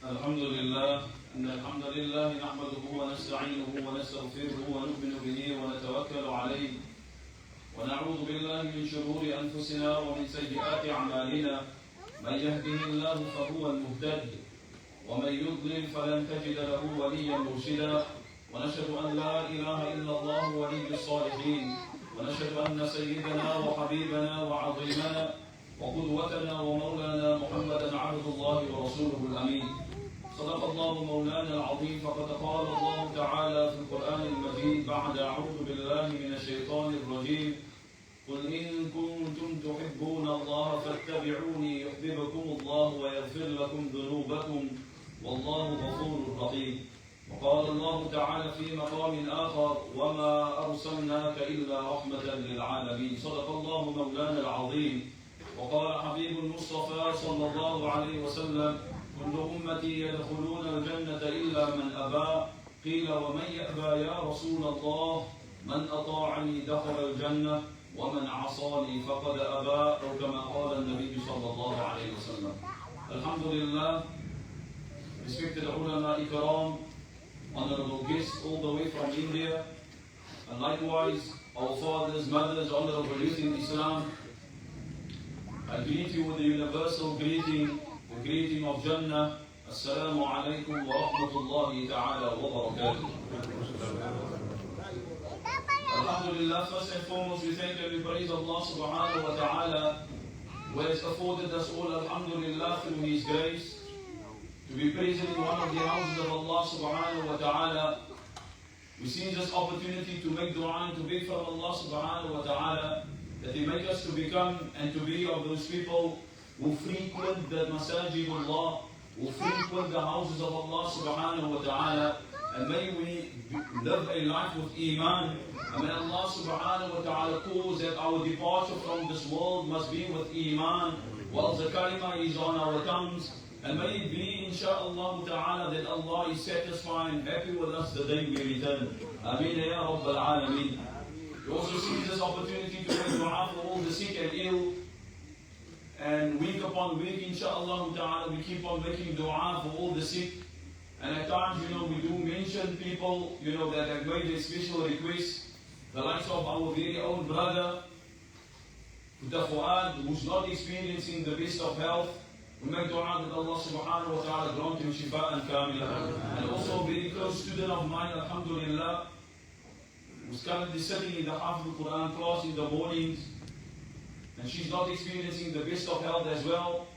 الحمد لله إن الحمد لله نحمده ونستعينه ونستغفره ونؤمن به ونتوكل عليه ونعوذ بالله من شرور أنفسنا ومن سيئات أعمالنا من يهده الله فهو المهتد ومن يضلل فلن تجد له وليا مرشدا ونشهد أن لا إله إلا الله ولي الصالحين ونشهد أن سيدنا وحبيبنا وعظيمنا وقدوتنا ومولانا محمدا عبد الله ورسوله الأمين صدق الله مولانا العظيم فقد قال الله تعالى في القرآن المجيد بعد أعوذ بالله من الشيطان الرجيم قل إن كنتم تحبون الله فاتبعوني يحببكم الله ويغفر لكم ذنوبكم والله غفور رحيم وقال الله تعالى في مقام آخر وما أرسلناك إلا رحمة للعالمين صدق الله مولانا العظيم وقال حبيب المصطفى صلى الله عليه وسلم كل أمتي يدخلون الجنة إلا من أبى قيل ومن يأبى يا رسول الله من أطاعني دخل الجنة ومن عصاني فقد أبى أو كما قال النبي صلى الله عليه وسلم. الحمد لله, respected ulama ikram, honorable guests all the way from India, and likewise our fathers, mothers, honorable youth in Islam. I greet you with the universal greeting, the greeting of Jannah. Assalamu alaikum wa rahmatullahi ta'ala wa barakatuh. Alhamdulillah, first and foremost we thank and we praise Allah subhanahu wa ta'ala who has afforded us all, alhamdulillah, through His grace to be present in one of the houses of Allah subhanahu wa ta'ala. We see this opportunity to make dua and to beg from Allah subhanahu wa ta'ala that He make us to become and to be of those people who frequent the masajid of Allah, who frequent the houses of Allah subhanahu wa ta'ala, and may we live a life with iman, and may Allah subhanahu wa ta'ala cause that our departure from this world must be with iman, while the kalima is on our tongues, and may it be insha'Allah ta'ala that Allah is satisfied and happy with us the day we return. Ameen ya Rabbal Alameen. We also see this opportunity to make dua for all the sick and ill. And week upon week, insha'Allah ta'ala, we keep on making dua for all the sick. And at times, we do mention people, that have made a special request. The likes of our very own brother, Fuad, who's not experiencing the best of health. We make dua that Allah subhanahu wa ta'ala grant him shifa and kamila. And also a very close student of mine, alhamdulillah, who's currently sitting in the Hafid al-Quran class in the mornings, and she's not experiencing the best of health as well.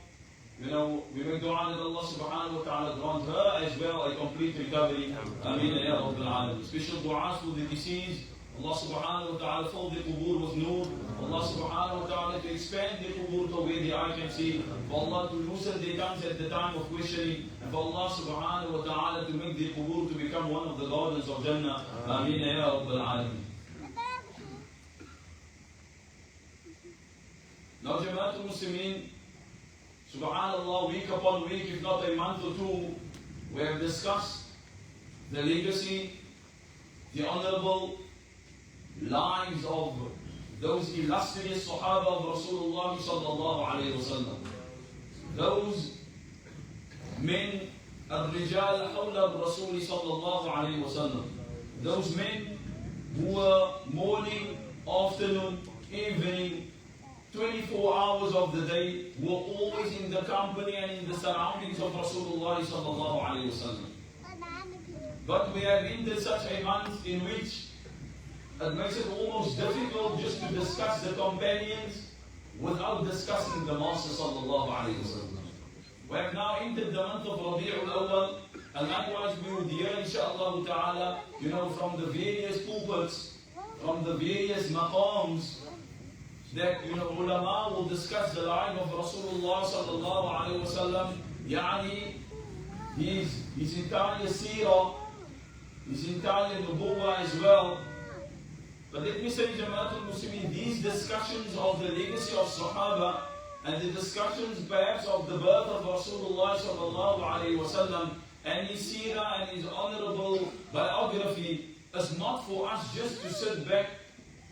We make dua that Allah subhanahu wa ta'ala grant her as well a complete recovery. Ameen ya Rabbil Alameen. Special du'as for the deceased. Allah subhanahu wa ta'ala fill the qubur with nur. Allah subhanahu wa ta'ala to expand the qubur to where the eye can see. For Allah to loosen their tongues at the time of questioning. And for Allah subhanahu wa ta'ala to make the qubur to become one of the gardens of Jannah. Ameen ya Rabbil Alameen. Now Jamaatul Muslimin, subhanallah, week upon week, if not a month or two, we have discussed the legacy, the honorable lives of those illustrious Sahaba of Rasulullah sallallahu alayhi wa sallam. Those men, al-rijal hawla Rasul sallallahu alayhi wa sallam. Those men who were morning, afternoon, evening, 24 hours of the day, were always in the company and in the surroundings of Rasulullah sallallahu alayhi wa sallam. But we have entered such a month in which it makes it almost difficult just to discuss the companions without discussing the Master sallallahu alayhi wa sallam. We have now entered the month of Rabi'ul Awwal, and likewise we would hear insha'Allah ta'ala, from the various pulpits, from the various maqams, that ulama will discuss the life of Rasulullah sallallahu alayhi wa sallam, yani his entire seerah, his entire nubuwwah as well. But let me say, Jamaatul Muslimin, these discussions of the legacy of Sahaba and the discussions perhaps of the birth of Rasulullah sallallahu alayhi wa sallam and his seerah and his honorable biography is not for us just to sit back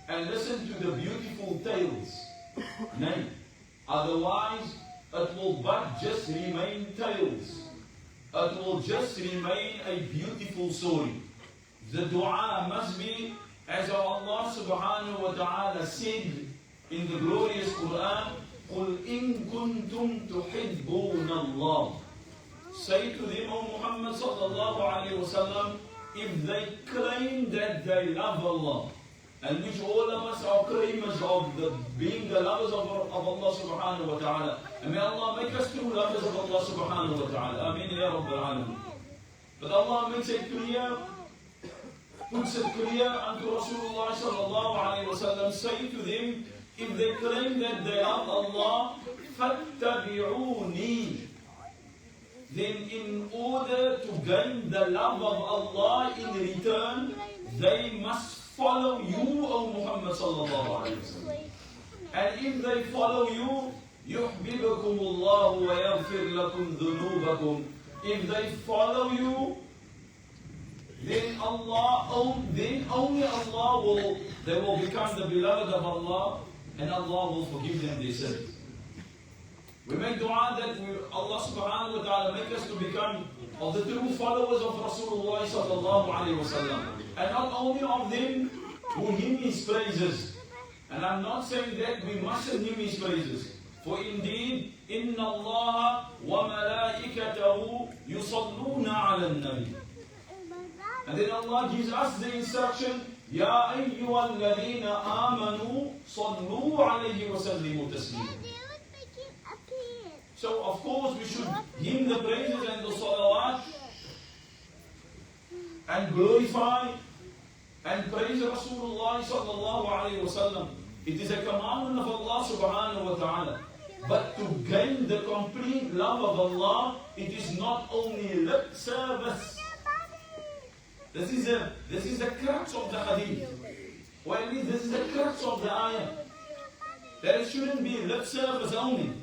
and listen to the beautiful tales. No. Otherwise, it will but just remain tales. it will just remain a beautiful story. The dua must be as Allah subhanahu wa ta'ala said in the glorious Quran, قُلْ إِن كُنْتُمْ تُحِبُّونَ اللَّهِ. Say to them, O Muhammad sallallahu alayhi wa sallam, if they claim that they love Allah, and which all of us are claimers of being the lovers of Allah subhanahu wa ta'ala. And may Allah make us true lovers of Allah subhanahu wa ta'ala. Ameen ya Rabbil Alameen. But Allah makes it clear, puts it clear unto Rasulullah sallallahu alayhi wa sallam, say to them, if they claim that they love Allah, فَاتَّبِعُونِي. Then in order to gain the love of Allah in return, they must follow you, O Muhammad sallallahu alayhi wa sallam. And if they follow you, يُحْبِبَكُمُ اللَّهُ وَيَغْفِرْ لَكُمْ ذُنُوبَكُمْ. If they follow you, then only Allah they will become the beloved of Allah, and Allah will forgive them their sins. We make dua that Allah subhanahu wa ta'ala make us to become of the true followers of Rasulullah sallallahu alayhi wa sallam. And not only of them who hymn his praises. And I'm not saying that we mustn't hymn his praises. For indeed, إِنَّ اللَّهَ وَمَلَائِكَتَهُ يُصَلُّونَ عَلَى النَّبِيِّ. And then Allah gives us the instruction, يَا أَيُّهَا الَّذِينَ آمَنُوا صَلُّوا عَلَيْهِ وَسَلِّمُوا تَسْلِيمًا. So of course we should hymn the praises and the salawat and glorify and praise Rasulullah sallallahu alayhi wa sallam. It is a commandment of Allah subhanahu wa ta'ala. But to gain the complete love of Allah, it is not only lip service. This is the crux of the hadith. Or at least this is the crux of the ayah. That it shouldn't be lip service only.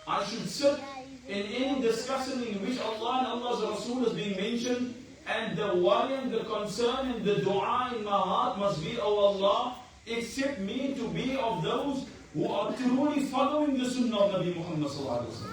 I should sit in any discussion in which Allah and Allah's Rasul is being mentioned, and the worry and the concern and the dua in my heart must be, oh Allah, accept me to be of those who are truly following the sunnah of Nabi Muhammad sallallahu alaihi wasallam.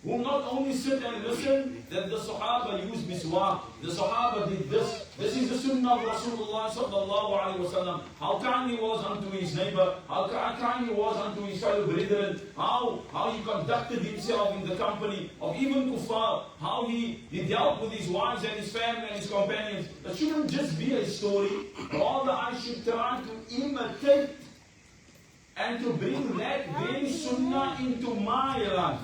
Who not only sit and listen that the Sahaba used miswak, the Sahaba did this. This is the sunnah of Rasulullah sallallahu alaihi wasallam. How kind he was unto his neighbor, how kind he was unto his fellow brethren, how he conducted himself in the company of even kuffar, how he dealt with his wives and his family and his companions. That shouldn't just be a story. Rather, I should try to imitate and to bring that very sunnah into my life.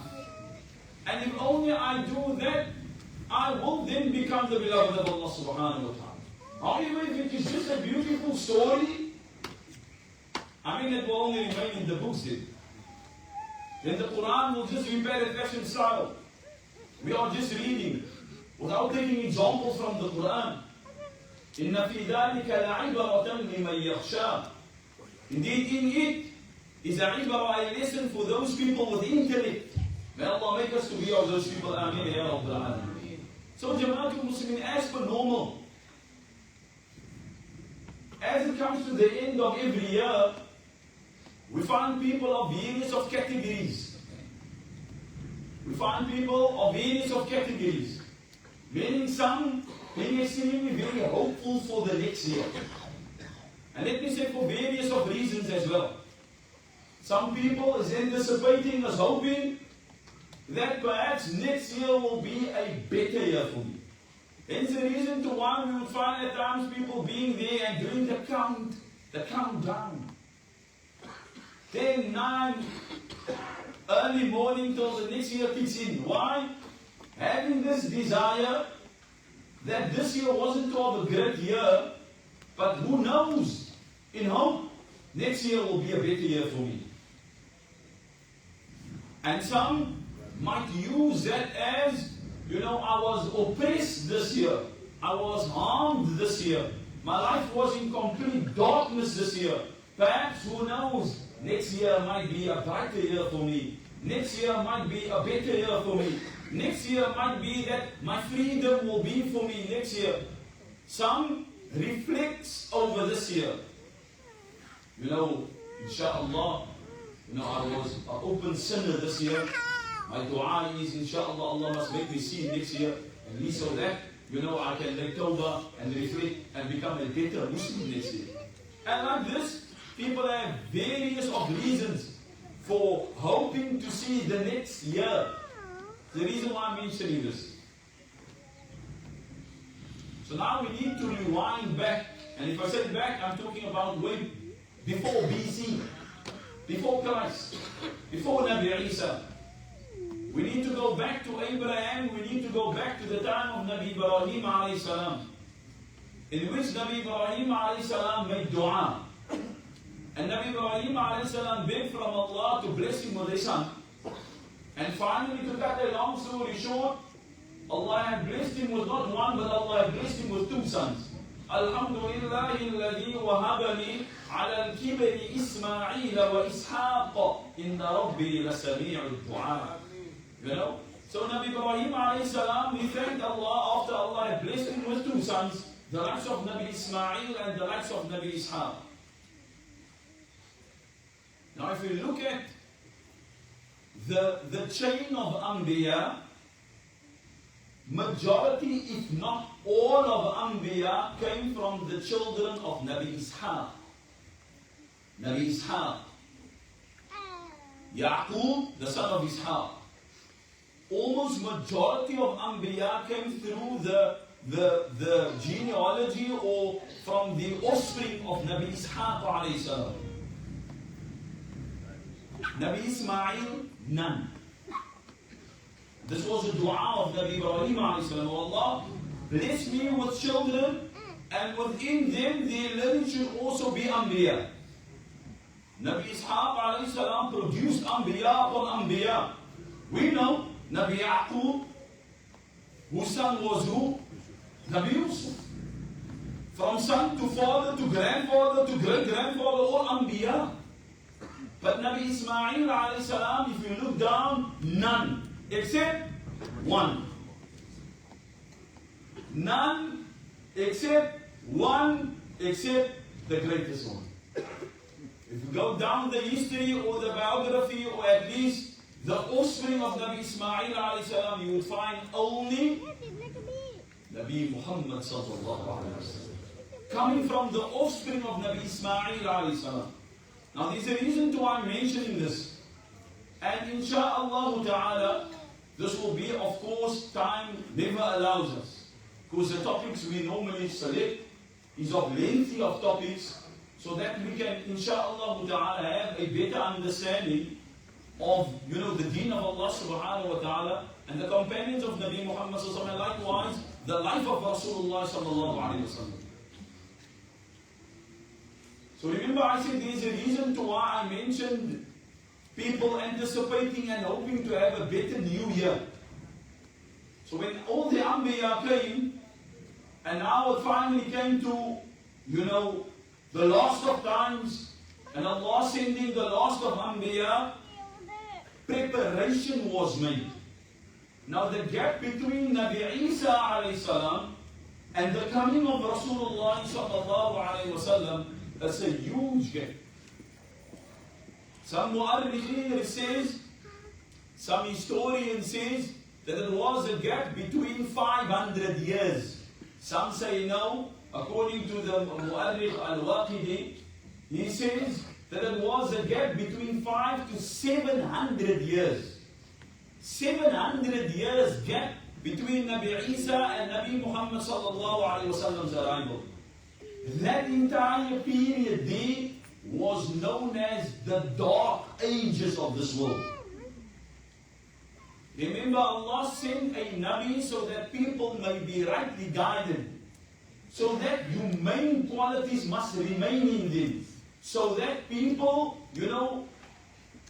And if only I do that, I will then become the beloved of Allah subhanahu wa ta'ala. However, if it is just a beautiful story, I mean it will only remain in the books then. Then the Quran will just be paraphrased style. We are just reading without taking examples from the Quran. إِنَّ فِي ذَلِكَ لَعِبَرَةً لِمَنْ يَخْشَى. Indeed, in it is a ibarah, a lesson for those people with intellect. May Allah make us to be of those people. Ameen ya Rabbil Alameen. So Jamaatul Muslimin, as per normal, as it comes to the end of every year, we find people of various of categories. We find people of various of categories. Meaning some, many seemingly very hopeful for the next year. And let me say for various of reasons as well. Some people is anticipating, is hoping that perhaps next year will be a better year for me. Hence the reason to why we would find at times people being there and doing the countdown. 10, 9, early morning till the next year kicks in. Why? Having this desire that this year wasn't to have a great year, but who knows, in hope, next year will be a better year for me. And some might use that as, I was oppressed this year. I was harmed this year. My life was in complete darkness this year. Perhaps, who knows, next year might be a brighter year for me. Next year might be a better year for me. Next year might be that my freedom will be for me next year. Some reflects over this year. Inshallah, I was an open sinner this year. My dua is, inshallah, Allah must make me see next year. At least so that, I can make tawbah and reflect and become a better Muslim next year. And like this, people have various of reasons for hoping to see the next year. The reason why I'm mentioning this. So now we need to rewind back. And if I say back, I'm talking about way before BC, before Christ, before Nabi Isa. We need to go back to Abraham, we need to go back to the time of Nabi Ibrahim alayhi salam, in which Nabi Ibrahim alayhi salam made dua. And Nabi Ibrahim alayhi salam begged from Allah to bless him with a son. And finally, to cut a long story short, Allah had blessed him with not one, but Allah had blessed him with two sons. Alhamdulillahi alladhi wahabani ala al-kibri Ismail wa Ishaq inna rabbi lasami'u du'a. So Nabi Ibrahim alayhi salam, he thanked Allah after Allah had blessed him with two sons, the likes of Nabi Ismail and the likes of Nabi Ishaq. Now if we look at the chain of Anbiya, majority, if not all of Anbiya, came from the children of Nabi Ishaq. Nabi Ishaq. Yaqub, the son of Ishaq. Almost majority of Anbiya came through the genealogy or from the offspring of Nabi Ishaq alayhi salam. Nabi Ismail, none. This was the dua of Nabi Ibrahim alayhi salam. Allah, bless me with children, and within them their lineage should also be Anbiya. Nabi Ishaq alayhi salam produced Anbiya upon Anbiya. We know Nabi Yaqub, whose son was who? Nabi Yusuf. From son to father to grandfather to great-grandfather, all Anbiya. But Nabi Ismail alayhi salam, if you look down, none. Except one. None except one, except the greatest one. If you go down the history or the biography, or at least the offspring of Nabi Ismail alayhi salam, you would find only Nabi Muhammad sallallahu alayhi wa sallam, coming from the offspring of Nabi Ismail alayhi salam. Now there's a reason to why I'm mentioning this. And insha'Allah ta'ala, this will be, of course, time never allows us. Because the topics we normally select is of lengthy of topics, so that we can, insha'Allah ta'ala, have a better understanding of, the deen of Allah subhanahu wa ta'ala, and the companions of Nabi Muhammad sallallahu alaihi wasallam, and likewise, the life of Rasulullah sallallahu alaihi wasallam. So remember, I said there's a reason to why I mentioned people anticipating and hoping to have a better new year. So when all the Anbiya came, and now it finally came to, the last of times, and Allah sending the last of Anbiya, preparation was made. Now the gap between Nabi Isa alayhi salam and the coming of Rasulullah sallallahu alayhi wa sallam, that's a huge gap. Some mu'arrikhin says, some historian says that it was a gap between 500 years. Some say no, according to the mu'arrikh al-Waqidi, he says that it was a gap between 500 to 700 years. 700 years gap between Nabi Isa and Nabi Muhammad sallallahu alayhi wa sallam's arrival. That entire period there was known as the dark ages of this world. Remember, Allah sent a Nabi so that people may be rightly guided. So that humane qualities must remain in them. So that people,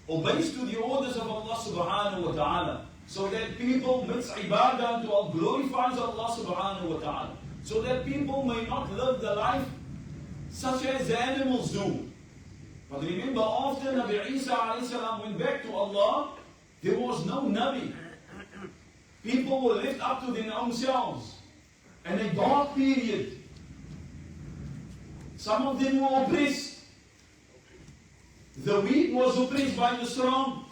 obeys to the orders of Allah subhanahu wa ta'ala. So that people makes ibadah to Allah, glorifies Allah subhanahu wa ta'ala. So that people may not live the life such as the animals do. But remember, after Nabi Isa alayhi salam went back to Allah, there was no Nabi. People were left up to their own selves. And a dark period. Some of them were oppressed. The weak was oppressed by the strong.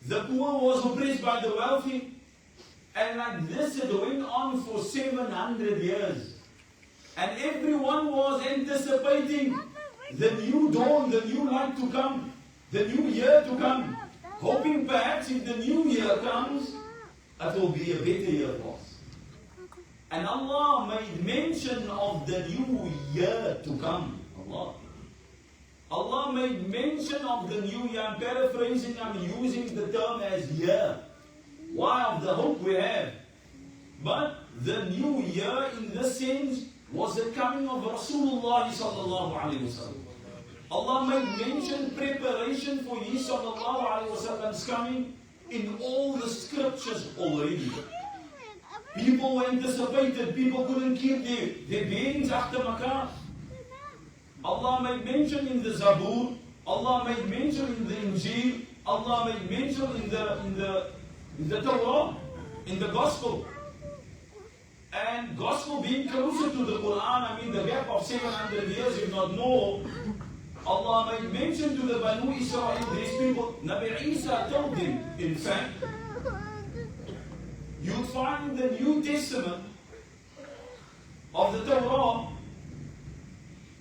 The poor was oppressed by the wealthy. And like this it went on for 700 years. And everyone was anticipating the new dawn, the new light to come, the new year to come, hoping perhaps if the new year comes, it will be a better year for us. And Allah made mention of the new year to come. Allah made mention of the new year. I'm paraphrasing, I'm using the term as year. Why? Of the hope we have. But the new year in this sense was the coming of Rasulullah sallallahu alayhi wa sallam. Allah made mention preparation for His sallallahu alayhi wa sallam's coming in all the scriptures already. People were anticipated, people couldn't keep their beings after Makkah. Allah made mention in the Zabur, Allah made mention in the Injil, Allah made mention in the Torah, in the Gospel. And Gospel being closer to the Quran, I mean the gap of 700 years, if not more, Allah made mention to the Banu Israel, these people. Nabi Isa told them, in fact, you find in the New Testament of the Torah,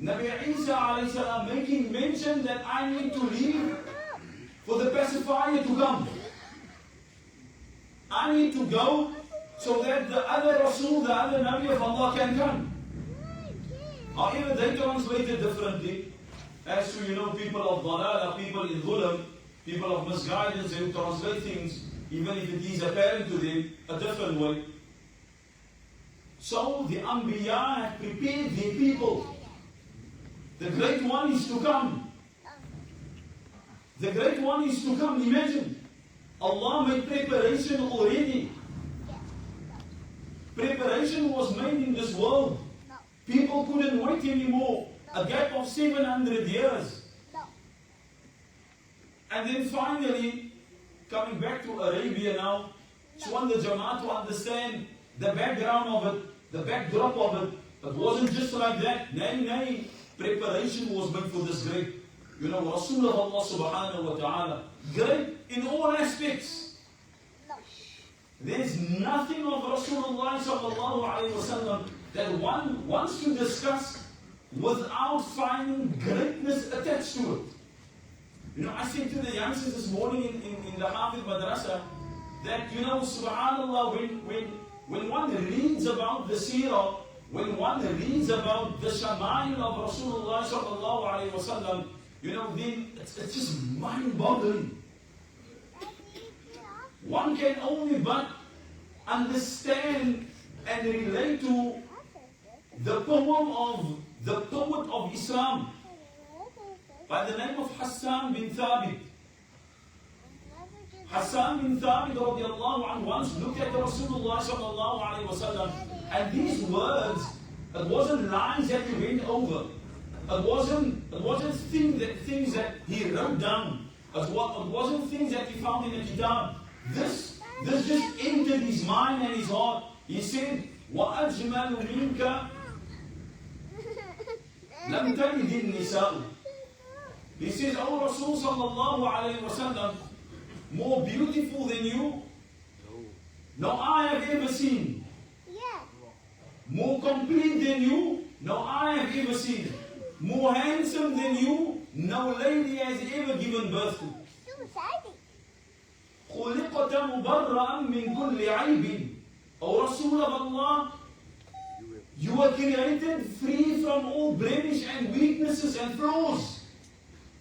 Nabi Isa alayhi salam making mention that I need to leave for the pacifier to come. I need to go so that the other Rasul, the other Nabi of Allah can come. However, they translate it differently. As to, people of Dalala, people in Dhulam, people of misguidance, they translate things, even if it is apparent to them, a different way. So the Anbiya have prepared their people. The great one is to come. The great one is to come. Imagine, Allah made preparation already. Preparation was made in this world. People couldn't wait anymore. A gap of 700 years. And then finally, coming back to Arabia now, just want the Jama'at to understand the background of it, the backdrop of it. It wasn't just like that. Nay, preparation was made for this great, Rasul of Allah subhanahu wa ta'ala. Great in all aspects. There's nothing of Rasulullah sallallahu alayhi wa sallam that one wants to discuss without finding greatness attached to it. I said to the youngsters this morning in the Hafiz Madrasa that, subhanAllah, when one reads about the seerah, when one reads about the shama'il of Rasulullah sallallahu alayhi wa sallam, then it's just mind-boggling. One can only but understand and relate to the poem of the poet of Islam by the name of Hassan bin Thabit. Hassan bin Thabit radiallahu anhu once looked at the Rasulullah sallallahu alayhi wa sallam, and these words, it wasn't lines that he went over. It wasn't things that he wrote down. It wasn't things that he found in a kitab. This just entered his mind and his heart. He said, وَأَجْمَلُ مِنْكَ لَمْ تَلِدِ النِّسَاءُ. He says, O Rasul sallallahu alayhi wa sallam, more beautiful than you, no eye have ever seen. More complete than you, no eye have ever seen. More handsome than you, no lady has ever given birth to. خُلِقْتَ مُبَرَّأً مِنْ كُلِّ عَيْبٍ. O Rasul of Allah, you were created free from all blemish and weaknesses and flaws.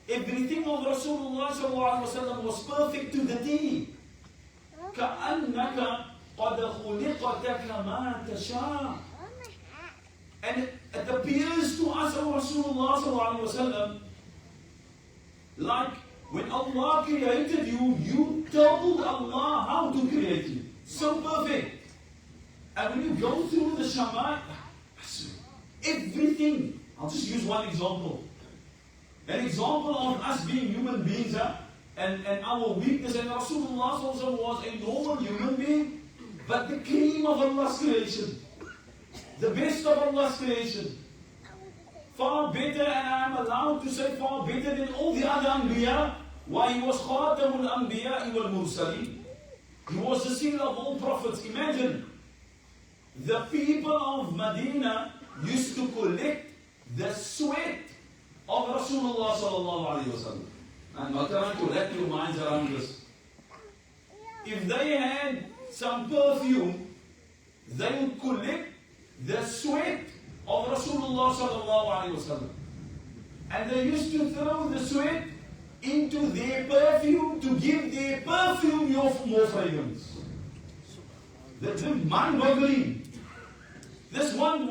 Everything of Rasulullah sallallahu alaihi wasallam was perfect to the T. كَأَنَّكَ قَدْ خُلِقْتَ كَمَا تَشَاءُ. And it appears to us, O Rasulullah sallallahu alaihi wasallam, like when Allah created you, you told Allah how to create you. So perfect. And when you go through the Shama, everything, I'll just use one example. An example of us being human beings and our weakness. And Rasulullah also was a normal human being, but the cream of Allah's creation. The best of Allah's creation. Far better, and I am allowed to say far better than all the other Anbiya. Why he was Khatamul Anbiya wal Mursaleen. He was the seal of all prophets. Imagine, the people of Medina used to collect the sweat of Rasulullah sallallahu alaihi wasallam. And I'm trying to wrap your minds around this. If they had some perfume, they would collect the sweat of Rasulullah sallallahu alaihi wasallam. And they used to throw the sweat into their perfume to give their perfume more fragrance. That's mind-boggling. This one,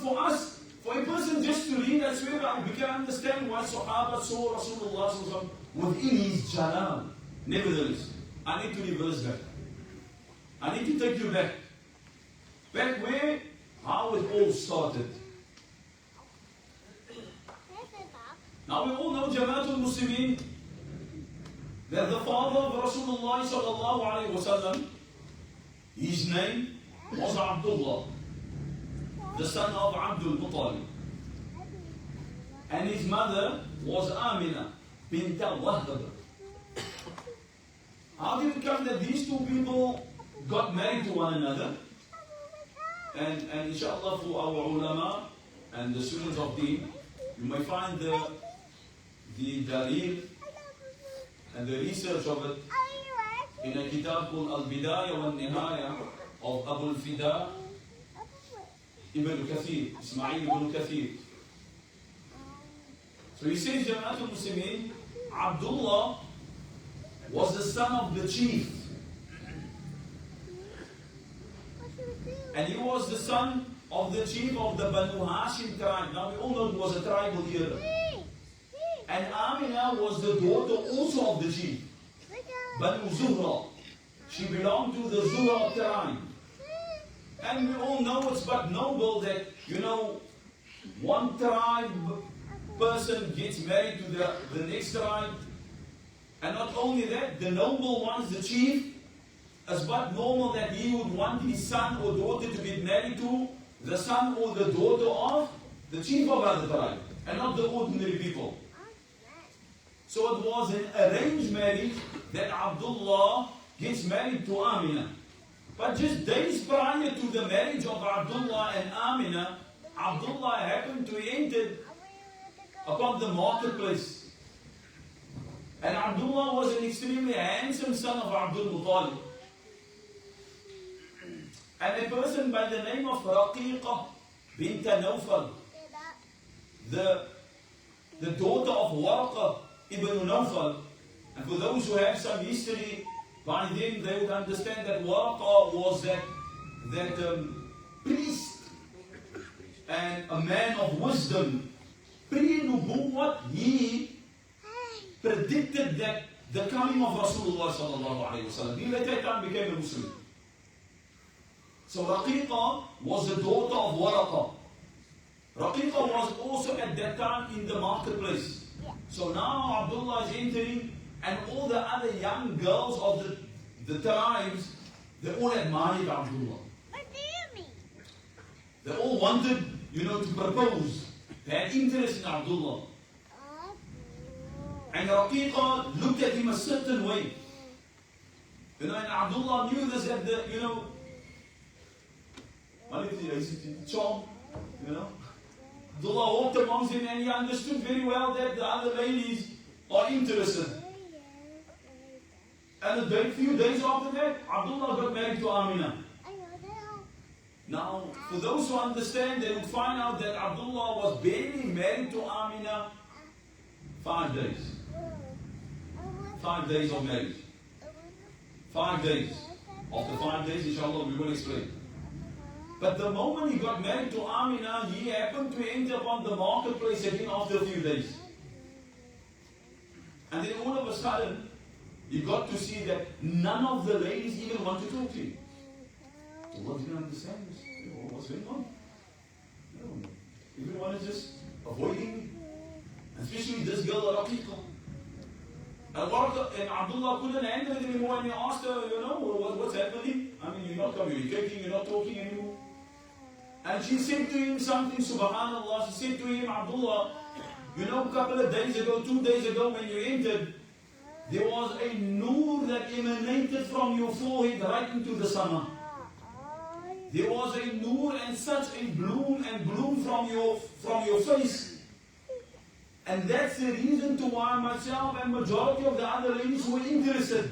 for us, for a person just to read that sweat, we can understand why Sahaba saw Rasulullah sallallahu alaihi wasallam within his jalal. Nevertheless, I need to reverse that. I need to take you back. Back where, how it all started. Now we all know Jamaatul Muslimin, that the father of Rasulullah sallallahu alaihi wasallam, his name was Abdullah, the son of Abdul Muttalib. And his mother was Amina bint al-Wahhab. How did it come that these two people got married to one another? And inshallah for our ulama and the students of deen, you may find the dalil and the research of it in a kitab called Al-Bidaya wa Nihaya of Abu al-Fida Ibn Kathir, Ismail ibn Kathir. So he says, Jamaatul Muslimin, Abdullah was the son of the chief. And he was the son of the chief of the Banu Hashim tribe. Now we all know it was a tribal era. And Amina was the daughter also of the chief, Banu Zuhra. She belonged to the Zuhra tribe. And we all know it's but noble that, one tribe person gets married to the next tribe. And not only that, the noble ones, the chief, it's but normal that he would want his son or daughter to get married to the son or the daughter of the chief of other tribe, and not the ordinary people. So it was an arranged marriage that Abdullah gets married to Amina. But just days prior to the marriage of Abdullah and Amina, Abdullah happened to enter upon the marketplace. And Abdullah was an extremely handsome son of Abdul Muttalib. And a person by the name of Raqiqa bint Nawfal, the daughter of Waraqa ibn Nawfal. And for those who have some history, by then they would understand that Waraqa was that priest and a man of wisdom. Pre-Nubuwwat, he predicted that the coming of Rasulullah sallallahu alaihi wasallam. He later time became a Muslim. So Raqiqa was the daughter of Waraqa. Raqiqa was also at that time in the marketplace. So now Abdullah is entering, and all the other young girls of the tribes, they all admired Abdullah. What do you mean? They all wanted, to propose. They had interest in Abdullah. And Raqiqa looked at him a certain way. And Abdullah knew this at the, charm, Abdullah walked amongst him and he understood very well that the other ladies are interested. And a few days after that, Abdullah got married to Amina. Now, for those who understand, they would find out that Abdullah was barely married to Amina 5 days. 5 days of marriage. 5 days. After 5 days, inshallah, we will explain. But the moment he got married to Amina, he happened to enter upon the marketplace again after a few days. And then all of a sudden, he got to see that none of the ladies even want to talk to him. So what didn't understand this? What's going on? Everyone is just avoiding me. Especially this girl, Raqiqa. And Abdullah couldn't handle it anymore, and he asked her, what's happening? I mean, you're not communicating, you're not talking anymore. And she said to him something, subhanAllah, she said to him, Abdullah, a couple of days ago, 2 days ago, when you entered, there was a noor that emanated from your forehead right into the summer. There was a noor and such a bloom from your face. And that's the reason to why myself and majority of the other ladies were interested.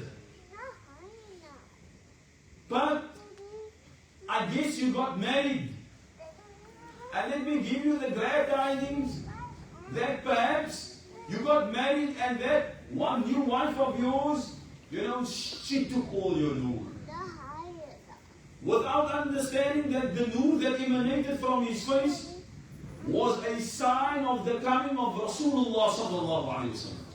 But I guess you got married. And let me give you the glad tidings that perhaps you got married and that one new wife of yours, she took all your noor. Without understanding that the noor that emanated from his face was a sign of the coming of Rasulullah sallallahu alayhi wa sallam.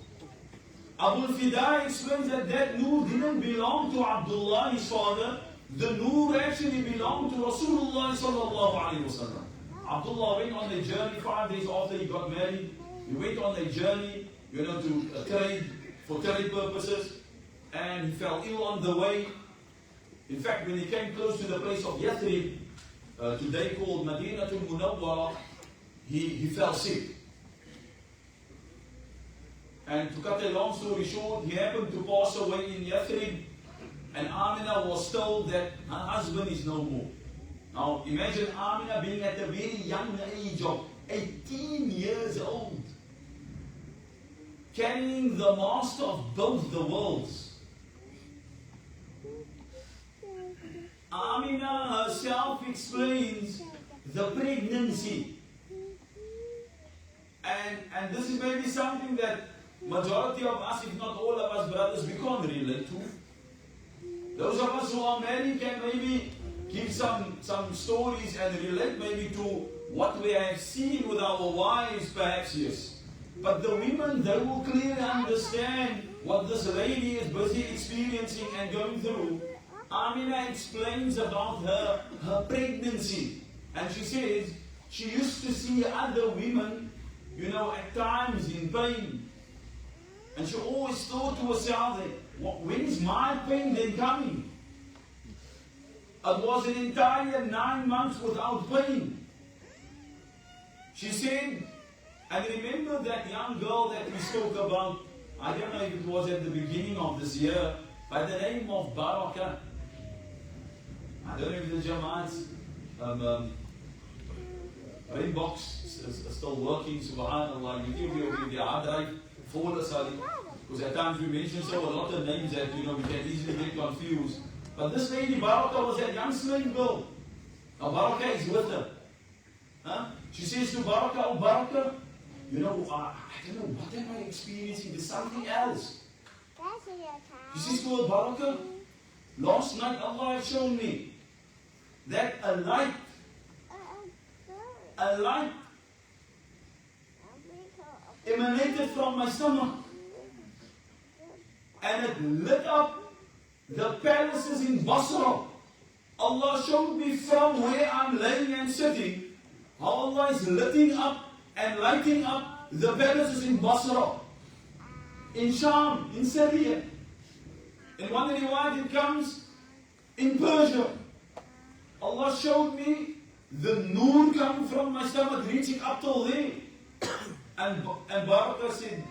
Abu Fida explains that noor didn't belong to Abdullah, his father. The noor actually belonged to Rasulullah sallallahu alayhi wa sallam. Abdullah went on a journey 5 days after he got married. He went on a journey, to trade, for trade purposes. And he fell ill on the way. In fact, when he came close to the place of Yathrib, today called Madinatul Munawwara, he fell sick. And to cut a long story short, he happened to pass away in Yathrib, and Amina was told that her husband is no more. Now imagine Amina being at a very young age of 18 years old, carrying the master of both the worlds. Amina herself explains the pregnancy. And this is maybe something that majority of us, if not all of us brothers, we can't relate to. Those of us who are married can maybe give some stories and relate maybe to what we have seen with our wives, perhaps, yes. But the women, they will clearly understand what this lady is busy experiencing and going through. Amina explains about her pregnancy. And she says she used to see other women, at times in pain. And she always thought to herself, when is my pain then coming? It was an entire 9 months without pain. She said, and remember that young girl that we spoke about, I don't know if it was at the beginning of this year, by the name of Barakah. I don't know if the Jamaat's inbox is still working, subhanAllah. You give your hard drive forward aside. Because at times we mention a lot of names that we can easily get confused. But this lady Barakah was that young slave girl. Now Barakah is with her. She says to Barakah, oh Barakah, I don't know, what am I experiencing? There's something else. She says to her, Barakah, last night Allah has shown me that a light emanated from my stomach, and it lit up the palaces in Basra. Allah showed me from where I'm laying and sitting, how Allah is lighting up the palaces in Basra, in Sham, in Syria. In one riwayat it comes in Persia. Allah showed me the noor coming from my stomach, reaching up till there. And Barakah said,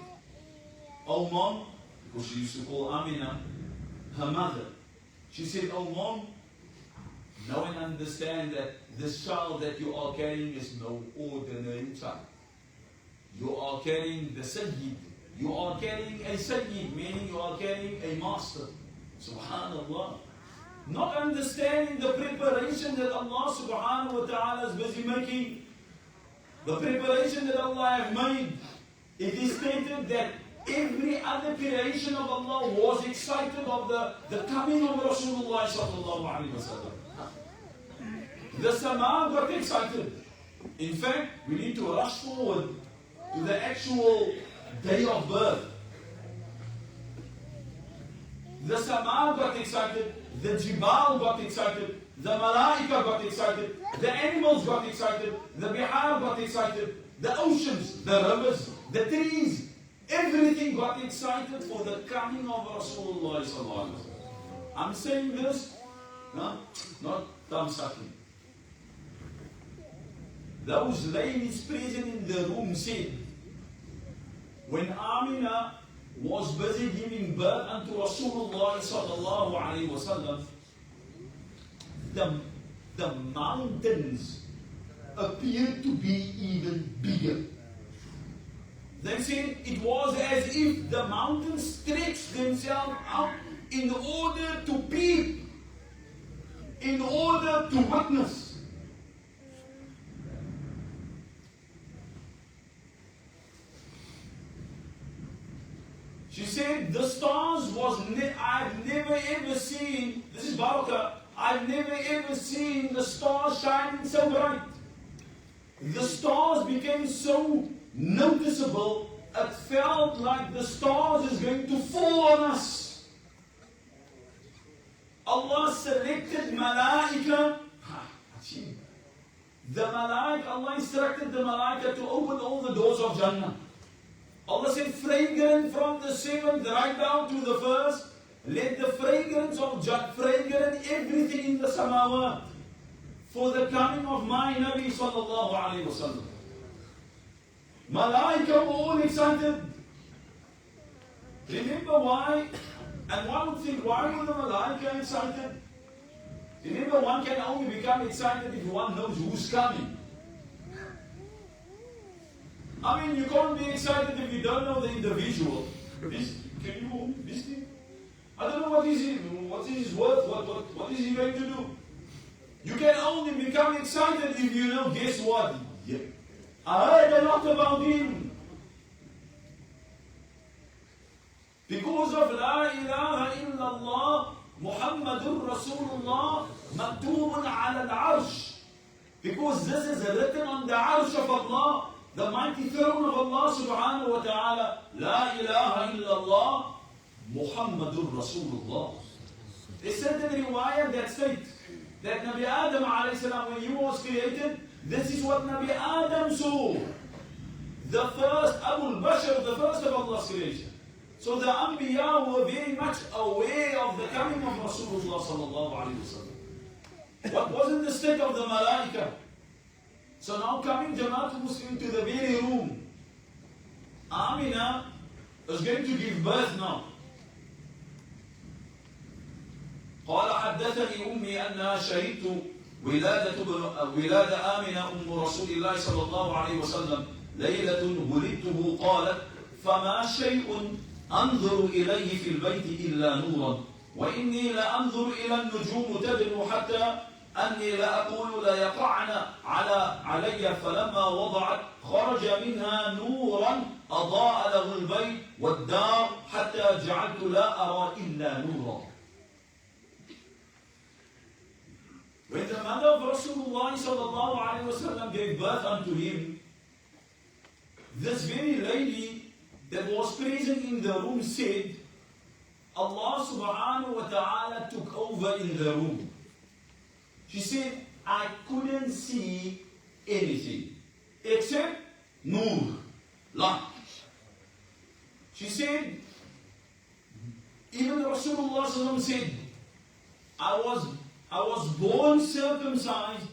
oh mom, because she used to call Amina her mother. She said, oh mom, know and understand that this child that you are carrying is no ordinary child. You are carrying the Sayyid. You are carrying a Sayyid, meaning you are carrying a master. Subhanallah. Not understanding the preparation that Allah subhanahu wa ta'ala is busy making. The preparation that Allah has made. It is stated that every other creation of Allah was excited of the coming of Rasulullah sallallahu alayhi wa sallam. The Sama got excited. In fact, we need to rush forward to the actual day of birth. The Sama got excited, the Jibal got excited, the Malaika got excited, the animals got excited, the Bihar got excited, the oceans, the rivers, the trees, everything got excited for the coming of Rasulullah sallallahu alaihi wasallam. I'm saying this, not thumb sucking. Those ladies present in the room said, when Amina was busy giving birth unto Rasulullah sallallahu alayhi wa sallam, the mountains appeared to be even bigger. They said it was as if the mountains stretched themselves out in order to peep, in order to witness. She said, the stars was, I've never ever seen, this is Barakah, I've never ever seen the stars shining so bright. The stars became so noticeable, it felt like the stars is going to fall on us. Allah selected malaika. The malaika, Allah instructed the malaika to open all the doors of Jannah. Allah said, fragrant from the seventh right down to the first, let the fragrance of fragrant everything in the samawat for the coming of my Nabi sallallahu alayhi wa sallam. Malaika were all excited. Remember why? And one would think, why were the Malaika excited? Remember, one can only become excited if one knows who's coming. I mean, you can't be excited if you don't know the individual. Can you listen? I don't know what is his worth, what is he going to do? You can only become excited if you know, guess what? Yeah. I heard a lot about him. Because of La ilaha illallah, Muhammadur Rasulullah, maktubun ala al-arsh. Because this is written on the arsh of Allah, the mighty throne of Allah subhanahu wa ta'ala. La ilaha illallah, Muhammadur Rasulullah. There's certain riwayah that states that Nabi Adam alayhi salam, when he was created, this is what Nabi Adam saw. The first Abu al-Bashar, the first of Allah's creation. So the Anbiya were very much aware of the coming of Rasulullah sallallahu alayhi wa sallam. What wasn't the state of the Malaika? So now coming Jamaatul Muslim to the very room. Amina is going to give birth now. قال حدثني أمي أنها شهدت ولادة آمنة أم رسول الله صلى الله عليه وسلم ليلة ولدته قالت فما شيء أنظر إليه في البيت إلا نورا وإني لأنظر إلى النجوم تدنو حتى أني لأقول ليقعن علي فلما وضعت خرج منها نورا أضاء له البيت والدار حتى جعلت لا أرى إلا نورا. When the mother of Rasulullah sallallahu alayhi wa sallam gave birth unto him, this very lady that was present in the room said, Allah subhanahu wa ta'ala took over in the room. She said, I couldn't see anything except nur, light. She said, even Rasulullah sallallahu said, I was born circumcised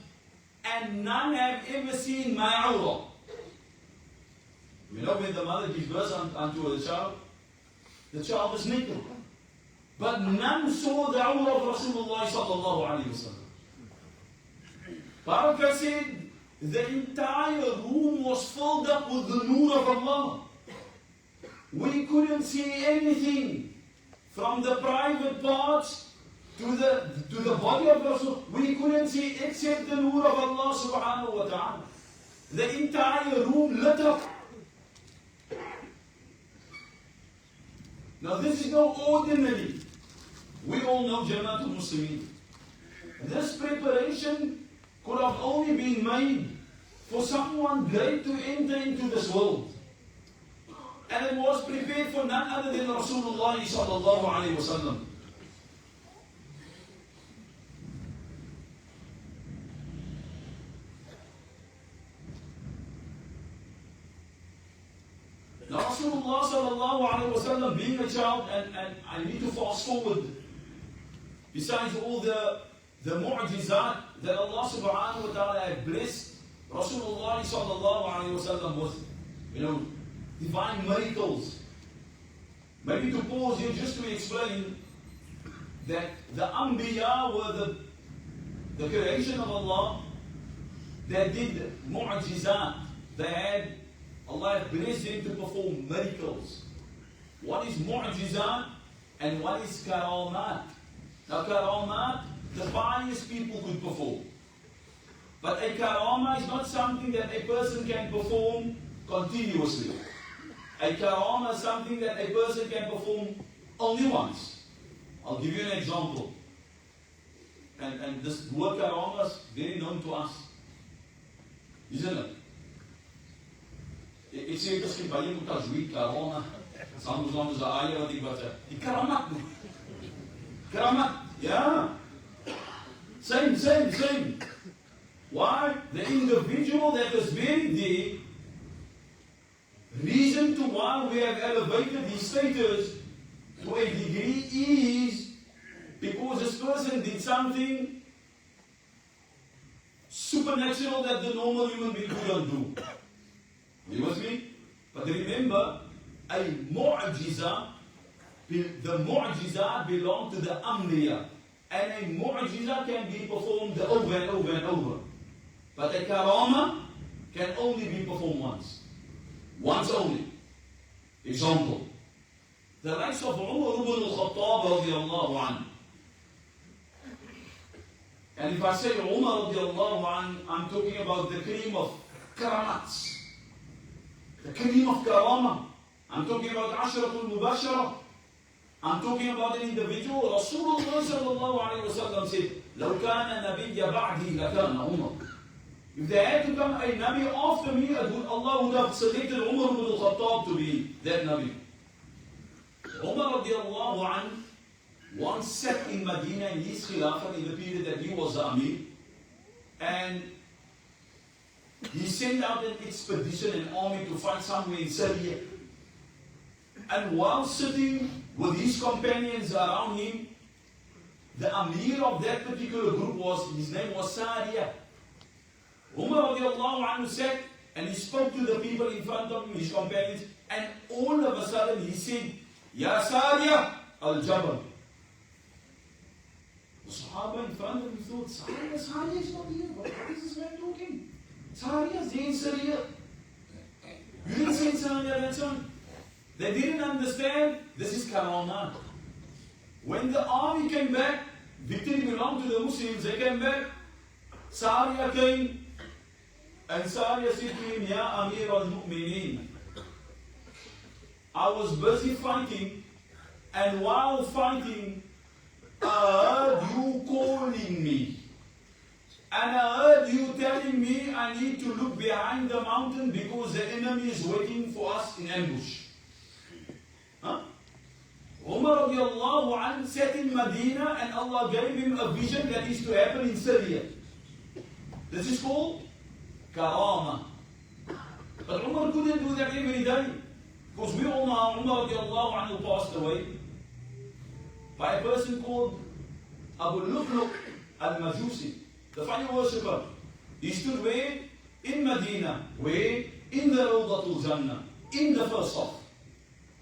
and none have ever seen my awrah. You know, when the mother gives birth unto the child is naked. But none saw the awrah of Rasulullah sallallahu alayhi wa sallam. Barakah said, the entire room was filled up with the nur of Allah. We couldn't see anything from the private parts to the body of Rasul. We couldn't see except the nur of Allah subhanahu wa ta'ala. The entire room lit up. Now this is no ordinary. We all know Jamaatul Muslimin. This preparation could have only been made for someone great to enter into this world. And it was prepared for none other than Rasulullah sallallahu alayhi wa sallam. Now Rasulullah sallallahu alayhi wa sallam being a child, and I need to fast forward, besides all the mu'jizat that Allah subhanahu wa ta'ala had blessed Rasulullah sallallahu alayhi wa sallam with, divine miracles. Maybe to pause here just to explain that the Anbiya were the creation of Allah that did mu'jizat. Allah had blessed them to perform miracles. What is mu'jizat and what is karamat? Now karamat, the pious people could perform. But a karama is not something that a person can perform continuously. A karama is something that a person can perform only once. I'll give you an example. And this word karama is very known to us. Isn't it? Ek sê miskien baie moet tajweed karama. Saam met ons aaya wat ek wat die karamat. Karamat. Yeah. Same. Why? The individual that is buried there, reason to why we have elevated his status to a degree is because this person did something supernatural that the normal human being couldn't do. You with me? But remember, a mu'jiza, the mu'jiza belong to the Anbiya. And a mu'jiza can be performed over and over and over. But a karama can only be performed once. Once only. Example. The likes of Umar ibn al-Khattab radiallahu anhu. And if I say Umar radiallahu anhu, I'm talking about the cream of karamats. The cream of karama. I'm talking about Ashratul Mubashara. I'm talking about an individual. Rasulullah sallallahu alayhi wa sallam said, لو كان نبي بعدي لكان عمر. If there had to come a Nabi after me, Allah would have selected Umar ibn al-Khattab to be that Nabi. Umar radiallahu anhu once sat in Medina in his Khilafah in the period that he was the Amir, and he sent out an expedition, an army to fight somewhere in Syria. And while sitting with his companions around him, the Amir of that particular group his name was Sariya. Umar radiallahu anhu sat and he spoke to the people in front of him, his companions, and all of a sudden he said, Ya Sariya al-Jabal. The Sahaba in front of him thought, Sariya is not here. What is this man talking? Sariya is in Syria. You didn't say Sariya, that's all. They didn't understand this is karama. When the army came back, victory belonged to the Muslims, they came back. Sariya came, and Sariya said to him, Ya Amir al-Mu'mineen, I was busy fighting, and while fighting, I heard you calling me. And I heard you telling me I need to look behind the mountain because the enemy is waiting for us in ambush. Huh? Umar radiallahu anhu sat in Medina and Allah gave him a vision that is to happen in Syria. This is called karama. But Umar couldn't do that every day. Because we all know Umar radiallahu anhu passed away by a person called Abu Lu'lu' al-Majusi, the funny worshipper. He stood where? In Medina. Where? In the Rawdatul Jannah. In the first half.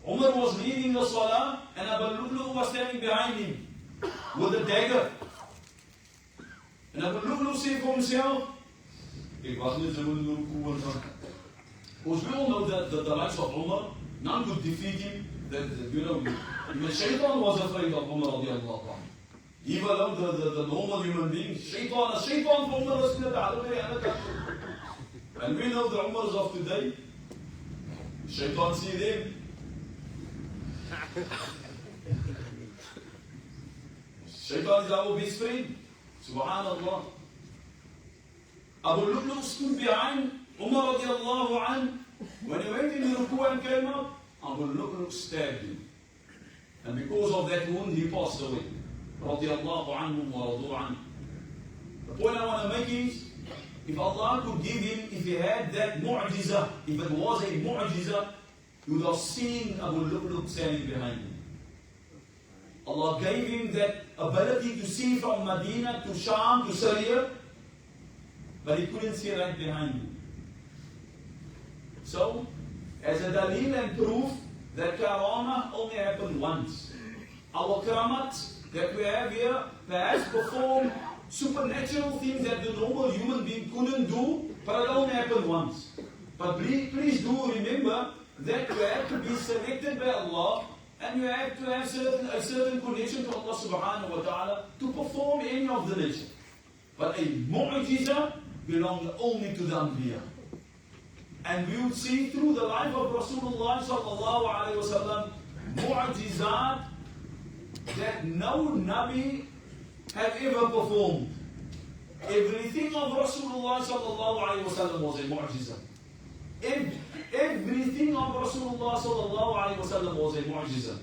Umar was leading the salah and Abu Lu'lu' was standing behind him with a dagger. And Abu Lu'lu' said for himself, because we all know that the likes of Umar, none could defeat him. Even Shaitan was afraid of Umar radiallahu anhu. Even the normal human being, Shaitan for Umar was and we know the Umars of today, Shaitan see them. Shaitan is our best friend. Subhanallah. Abu Lu'lu' stood behind Umar radiallahu anhu. When he went in the ruku and came out, Abu Lu'lu' stabbed him. And because of that wound, he passed away. Radiallahu anhu wa radu anhu. The point I want to make is, if Allah could give him, if he had that mu'jiza, if it was a mu'jiza, you would have seen Abu Lu'lu' standing behind him. Allah gave him that ability to see from Medina to Sham to Syria, but he couldn't see right behind him. So, as a dalil and proof that karamah only happened once. Our karamat that we have here perhaps perform supernatural things that the normal human being couldn't do, but it only happened once. But please do remember that you have to be selected by Allah and you have to have a certain connection to Allah subhanahu wa ta'ala to perform any of the nature. But a mu'jiza belongs only to the Anbiya. And we would see through the life of Rasulullah sallallahu alayhi wa sallam mu'jizat that no Nabi have ever performed. Everything of Rasulullah sallallahu alayhi wa sallam was a mu'jiza. Everything of Rasulullah sallallahu alayhi wa sallam was a mu'jiza.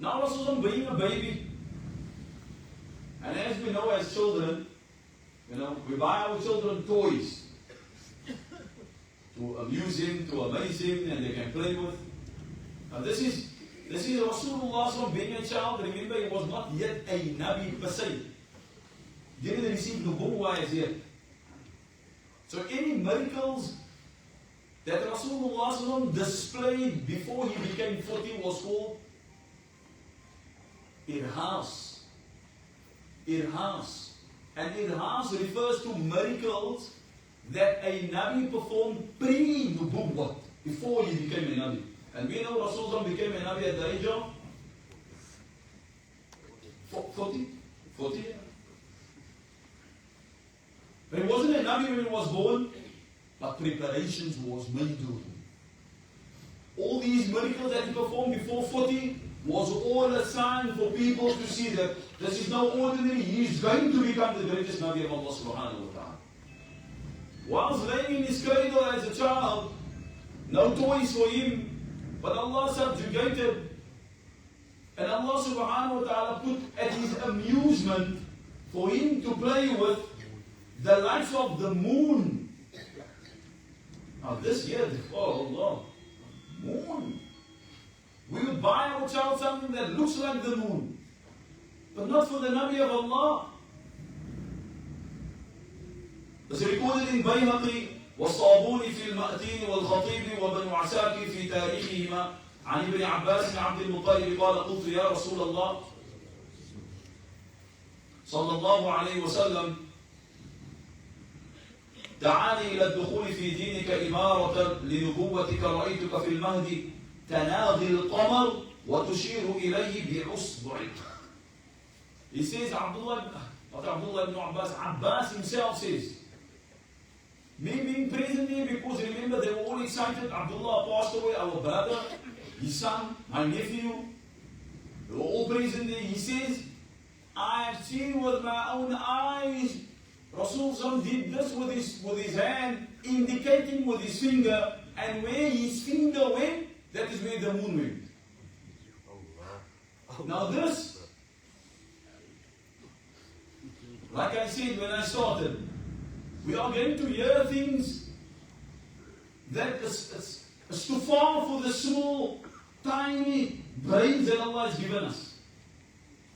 Now Rasulullah being a baby, and as we know as children, we buy our children toys to amuse him, to amaze him, and they can play with. Now this is Rasulullah being a child. Remember, he was not yet a Nabi per se. Didn't receive nubuwwah as yet. So any miracles that Rasulullah displayed before he became 40 was called irhas. Irhas. And irhas refers to miracles that a Nabi performed pre-nubuwwah, before he became a Nabi. And we know Rasulullah became a Nabi at the age of 40. But he wasn't a Nabi when he was born, but preparations was made to him. All these miracles that he performed before 40 was all a sign for people to see that this is no ordinary, he is going to become the greatest Nabi of Allah subhanahu wa ta'ala. Whilst laying in his cradle as a child, no toys for him, but Allah subjugated, and Allah subhanahu wa ta'ala put at his amusement for him to play with the lights of the moon. Now this year, oh Allah, moon. We would buy our child something that looks like the moon, but not for the Nabi of Allah. It's recorded in Bayhaqi, والصابوني في المأتين والخطيب وابن عساكر في تاريخهما عن ابن عباس بن عبد المطلب قال قلت يا رسول الله صلى الله عليه وسلم دعاني إلى الدخول في دينك إمارة لنبوتك رأيتك في المهد تناغي القمر وتشير إليه بإصبعك. He says, Abdullah ibn Abbas himself says, me being present here, because remember they were all excited. Abdullah passed away, our brother, his son, my nephew. They were all present there. He says, I have seen with my own eyes, Rasul did this with his hand, indicating with his finger, and where his finger went, that is where the moon went. Now this, like I said when I started, we are going to hear things that is too far for the small, tiny brains that Allah has given us.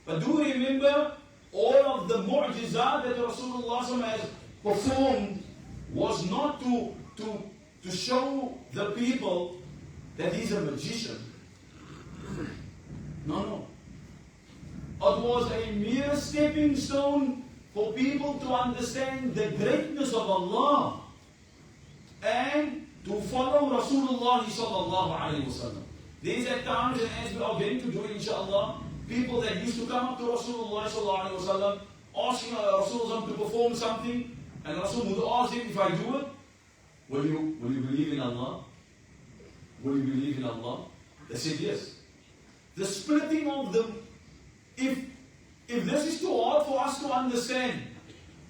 But do remember, all of the mu'jizat that Rasulullah has performed was not to show the people that he's a magician. No. It was a mere stepping stone for people to understand the greatness of Allah and to follow Rasulullah sallallahu alayhi wa sallam. These are times, and as we are going to do inshallah, people that used to come up to Rasulullah sallallahu alayhi wa sallam asking Rasulullah to perform something, and Rasul would ask him, if I do it, will you believe in Allah? Will you believe in Allah? They said yes. The splitting of them, if this is too hard for us to understand,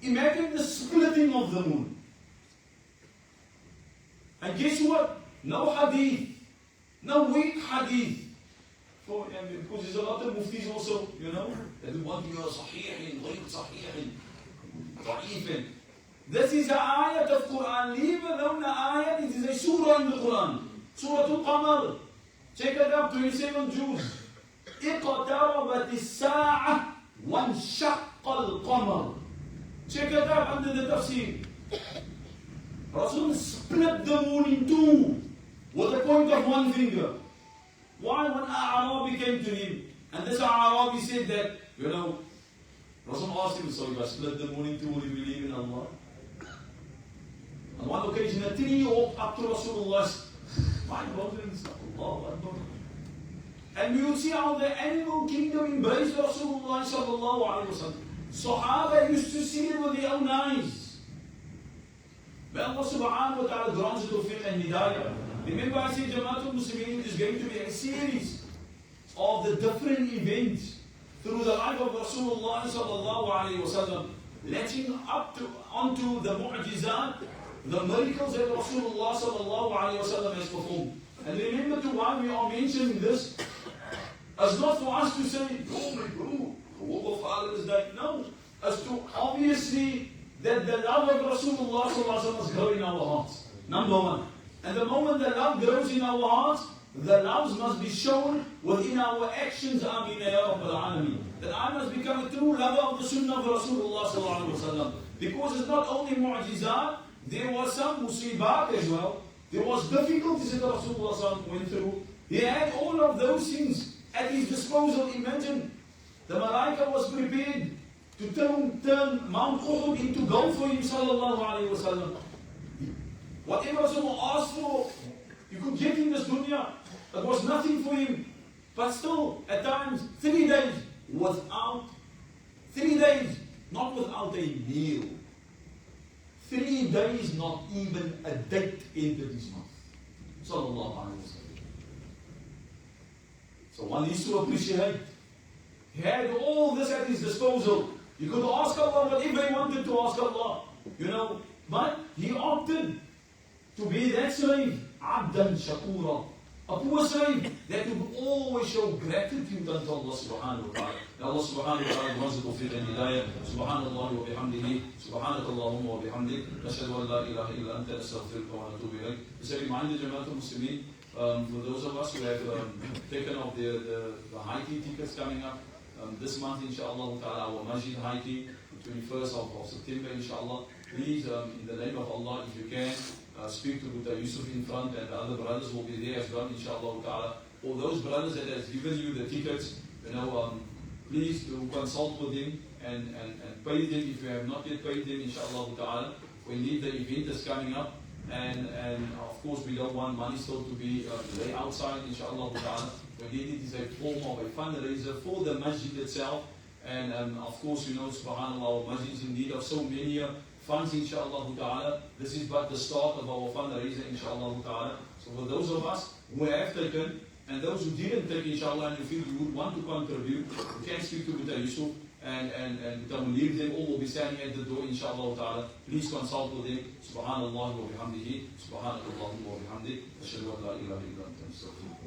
imagine the splitting of the moon. And guess what? No hadith. No weak hadith. Because there's a lot of muftis also, that want to be sahihin, ghayr sahihin, da'ifin. This is an ayat of Quran. Leave alone the ayat, it is a surah in the Quran. Surah Al-Qamar. Check it up, 27 Jews. اقتربت الساعة وانشق القمر. Check it up under the tafsir. Rasul split the moon in two. point of one finger. Why? When Arabi came to him, and this Arabi said that, Rasul asked him, so if I split the moon in two, will you believe in Allah? On one occasion, a tree walked up to Rasulullah. My brothers, Allah Akbar. And we will see how the animal kingdom embraced Rasulullah sallallahu alayhi wa sallam. Sahaba used to see it with their own eyes. May Allah subhanahu wa ta'ala grants tawfiq and hidayah. Remember I said Jamaatul Muslimin is going to be a series of the different events through the life of Rasulullah sallallahu alayhi wa sallam, letting onto the mu'jizat, the miracles that Rasulullah sallallahu alayhi wa sallam has performed. And remember to why we are mentioning this, as not for us to say, oh my God, Allah Father is that. No, as to obviously that the love of Rasulullah sallallahu alayhi wa sallam must grow in our hearts. Number one. And the moment the love grows in our hearts, the loves must be shown within our actions. Ameen ya Rabbil Alameen. That I must become a true lover of the Sunnah of Rasulullah sallallahu alayhi wa sallam. Because it's not only mu'jizat, there was some musibat as well. There was difficulties that Rasulullah sallallahu alayhi wa sallam went through. He had all of those things at his disposal. Imagine, the Malaika was prepared to turn Mount Uhud into gold for him sallallahu alayhi wa sallam. Whatever Rasulullah asked for, you could get in this dunya. It was nothing for him. But still, at times, 3 days without, 3 days not without a meal. 3 days not even a date entered his mouth. Sallallahu alayhi wa sallam. So one needs to appreciate. He had all this at his disposal. He could ask Allah whatever he wanted to ask Allah. But he opted to be that slave, abdan shakura, a poor slave that would always show gratitude unto Allah subhanahu wa ta'ala. Allah subhanahu wa ta'ala grants the tawfiq and hidayah. Subhanallah wa bihamdihi, subhanakallahumma wa bihamdik, nashhadu an la ilaha illa anta nastaghfiruka wa natubu ilayk. It's a reminder, Jamaatul Muslimin, for those of us who have taken off the hiking tickets coming up, this month inshallah ta'ala, our masjid hiking, the 21st of September inshallah. Please, in the name of Allah, if you can, speak to Buddha Yusuf in front, and the other brothers will be there as well, inshallah ta'ala. All those brothers that has given you the tickets, please do consult with them and pay them if you have not yet paid them, inshallah ta'ala. We need the event that's coming up, and of course we don't want money still to be lay outside, inshallah ta'ala. We need it is a form of a fundraiser for the masjid itself, and of course, subhanallah, our masjid is in need of so many funds, inshallah ta'ala. This is but the start of our fundraiser, inshallah ta'ala. So for those of us who have taken, and those who didn't take, inshallah, and you feel you would want to contribute, you can speak to Buddha Yusuf, and leave them, all will be standing at the door, inshallah ta'ala. Please consult with them. Subhanallah wa bihamdihi, subhanakallahumma wa bihamdik, ashhadu an la ilaha illa anta astaghfiruka.